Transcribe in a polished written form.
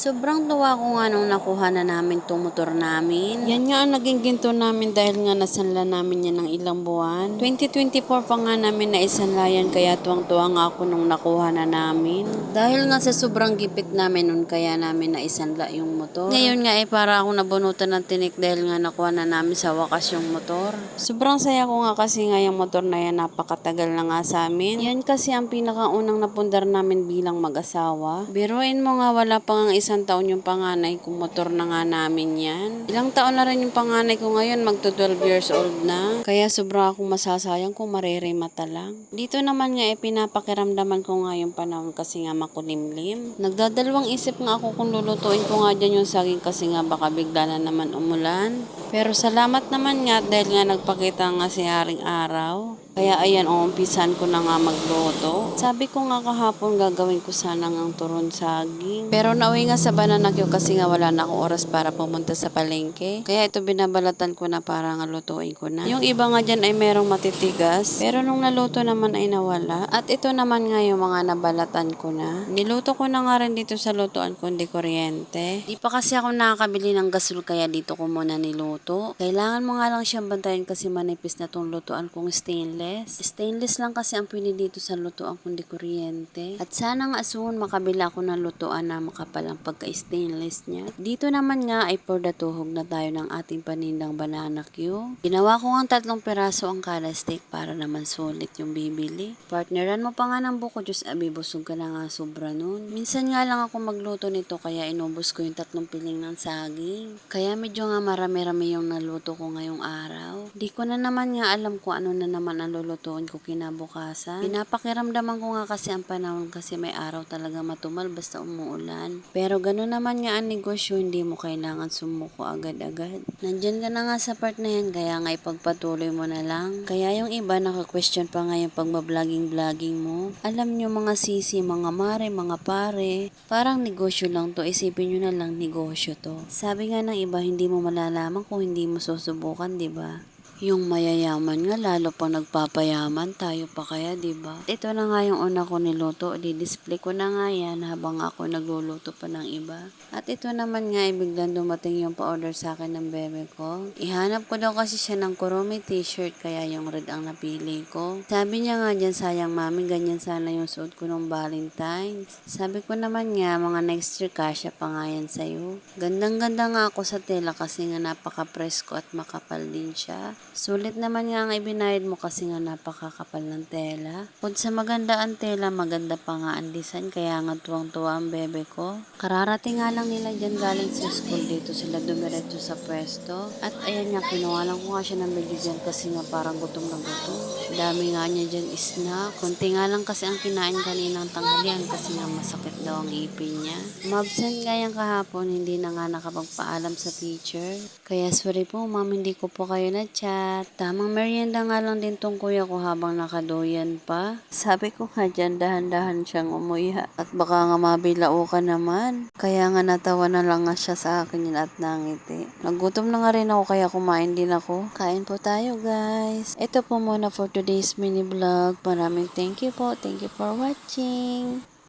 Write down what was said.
Sobrang tuwa ko nga nung nakuha na namin 'tong motor namin. Yan nga ang naging ginto namin dahil nga nasanla namin yan ng ilang buwan. 2024 pa nga namin naisanla yan kaya tuwang-tuwa nga ako nung nakuha na namin. Dahil nga sa sobrang gipit namin nun kaya namin naisanla yung motor. Ngayon nga para akong nabunutan ng tinik dahil nga nakuha na namin sa wakas yung motor. Sobrang saya ko nga kasi nga yung motor na yan napakatagal na nga sa amin. Yan kasi ang pinakaunang napundar namin bilang mag-asawa. Biruin mo nga wala pa nga isang taon yung panganay kong motor na nga namin yan. Ilang taon na rin yung panganay ko ngayon, magto 12 years old na. Kaya sobra akong masasayang kung mariremata lang. Dito naman nga pinapakiramdaman ko nga yung panahon kasi nga makulimlim. Nagdadalawang isip nga ako kung lulutuin ko nga dyan yung saging kasi nga baka bigla na naman umulan. Pero salamat naman nga dahil nga nagpakita nga si Haring Araw. Kaya ayan, umpisan ko na nga magluto. Sabi ko nga kahapon gagawin ko sana ng turon saging. Pero nauwi nga sa Banana Q kasi nga wala na akong oras para pumunta sa palengke. Kaya ito binabalatan ko na para nga lutuin ko na. Yung iba nga dyan ay merong matitigas. Pero nung naluto naman ay nawala. At ito naman nga yung mga nabalatan ko na. Niluto ko na nga rin dito sa lutuan kundi kuryente. Di pa kasi ako nakakabili ng gasol kaya dito ko muna niluto. Kailangan mo nga lang siyang bantayan kasi manipis na tong lutuan kong stainless. Stainless lang kasi ang pili dito sa lutuan kundi kuryente. At sana nga soon makabila ako ng lutuan na makapal ang pagka-stainless niya. Dito naman nga ay for the tuhog na tayo ng ating panindang Banana Q. Ginawa ko nga 3 piraso ang kada steak para naman sulit yung bibili. Partneran mo pa nga ng buko Diyos abi busog ka na nga sobra nun. Minsan nga lang ako magluto nito kaya inubos ko yung 3 piling ng saging. Kaya medyo nga marami-rami yung naluto ko ngayong araw. Di ko na naman nga alam kung ano na naman ang lulutuin ko kinabukasan. Pinapakiramdaman ko nga kasi ang panahon kasi may araw talaga matumal basta umuulan. Pero gano'n naman nga ang negosyo, hindi mo kailangan sumuko agad-agad. Nandyan ka na nga sa part na yan, kaya nga ipagpatuloy mo na lang. Kaya yung iba naka-question pa nga yung pagbabloging-vlogging mo. Alam nyo mga sisi, mga mare, mga pare, parang negosyo lang to, isipin nyo na lang negosyo to. Sabi nga ng iba, hindi mo malalaman kung hindi mo susubukan, di ba? Yung mayayaman nga lalo pang nagpapayaman, tayo pa kaya, 'di ba? Ito na nga yung una ko niluto, di-display ko na nga yan habang ako nagluluto pa ng iba. At ito naman nga biglang dumating yung pa-order sa akin ng bebe ko. Ihanap ko daw kasi siya ng Kuromi t-shirt kaya yung red ang napili ko. Sabi niya nga dyan, sayang mami, ganyan sana yung suot ko nung Valentine's. Sabi ko naman nga, mga next year kasya pa nga yan sa'yo. Gandang-ganda nga ako sa tela kasi nga napaka-presko at makapal din siya. Sulit naman nga ang ibinayad mo kasi nga napakakapal ng tela. Kung sa maganda ang tela, maganda pa nga ang design kaya nga tuwang-tuwa ang bebe ko. Kararating nga lang nila dyan galing sa school dito sila dumiretso sa pwesto. At ayan nga, kinuha lang ko nga siya ng medyo dyan kasi nga parang gutom na gutom. Dami nga niya dyan snack. Kunti nga lang kasi ang kinain kaninang tanghalian kasi nga masakit daw ang ipin niya. Mabsent nga yan kahapon, hindi na nga nakapagpaalam sa teacher. Kaya sorry po ma'am, hindi ko po kayo na-chat. Tamang merienda nga lang din tong kuya ko habang nakadoyan pa. Sabi ko nga dyan, dahan-dahan siyang umuya. At baka nga mabilao ka naman. Kaya nga natawa na lang nga siya sa akin yun at nangiti. Nagutom na nga rin ako kaya kumain din ako. Kain po tayo guys. Ito po muna for today's mini vlog. Maraming thank you po. Thank you for watching.